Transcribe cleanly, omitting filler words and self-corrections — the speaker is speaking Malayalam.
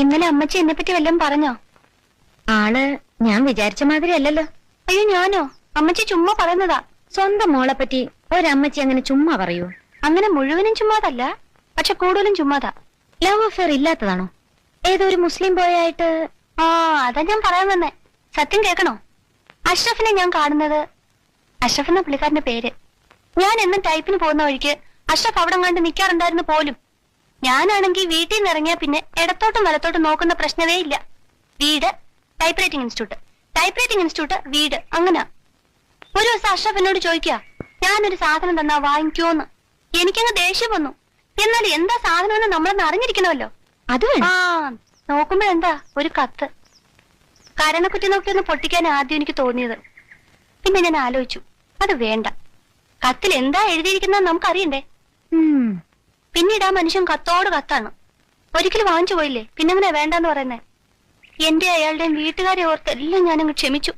ഇന്നലെ അമ്മച്ചി എന്നെ പറ്റി വല്ലതും പറഞ്ഞോ? ആള് ഞാൻ വിചാരിച്ച മാതിരി അല്ലല്ലോ. അയ്യോ ഞാനോ? അമ്മച്ചി ചുമ്മാ പറയുന്നതാ. സ്വന്തം മോളെ പറ്റി ഒരമ്മച്ചി അങ്ങനെ ചുമ്മാ പറയൂ? അങ്ങനെ മുഴുവനും ചുമ്മാതല്ല, പക്ഷെ കൂടുതലും ചുമ്മാതാ. Love affair ഇല്ലാത്തതാണോ? ഏതോ ഒരു മുസ്ലിം ബോയായിട്ട്? ആ അതാ ഞാൻ പറയാൻ വന്നേ. സത്യം കേൾക്കണോ? അഷ്റഫിനെ ഞാൻ കാണുന്നത്, അഷ്റഫ് എന്ന പുള്ളിക്കാരന്റെ പേര്. ഞാൻ എന്നും ടൈപ്പിന് പോകുന്ന വഴിക്ക് അഷ്റഫ് അവിടെ കണ്ട് നിൽക്കാറുണ്ടായിരുന്നു പോലും. ഞാനാണെങ്കിൽ വീട്ടിൽ നിന്ന് ഇറങ്ങിയാ പിന്നെ ഇടത്തോട്ടും വലത്തോട്ടും നോക്കുന്ന പ്രശ്നമേ ഇല്ല. വീട്, ടൈപ്പ് റൈറ്റിംഗ് ഇൻസ്റ്റിറ്റ്യൂട്ട്, വീട്, അങ്ങനെ. ഒരു ദിവസം അഷ്റഫ് എന്നോട് ചോദിക്കുക, ഞാനൊരു സാധനം തന്നാ വാങ്ങിക്കോന്ന്. എനിക്കങ്ങ് ദേഷ്യം വന്നു. എന്നാൽ എന്താ സാധനം നമ്മളെന്ന് അറിഞ്ഞിരിക്കണമല്ലോ. അത് ആ നോക്കുമ്പോഴെന്താ ഒരു കത്ത്. കരണക്കുറ്റി നോക്കിയൊന്ന് പൊട്ടിക്കാൻ ആദ്യം എനിക്ക് തോന്നിയത്. പിന്നെ ഞാൻ ആലോചിച്ചു, അത് വേണ്ട. കത്തിൽ എന്താ എഴുതിയിരിക്കുന്നത് നമുക്കറിയണ്ടേ. പിന്നീട് ആ മനുഷ്യൻ കത്തോട് കത്താണ്. ഒരിക്കലും വാങ്ങിച്ചു പോയില്ലേ, പിന്നെങ്ങനെ വേണ്ടെന്ന് പറയുന്നേ. എന്റെ അയാളുടെയും വീട്ടുകാരെ ഓർത്ത് എല്ലാം ഞാനങ്ങ് ക്ഷമിച്ചു.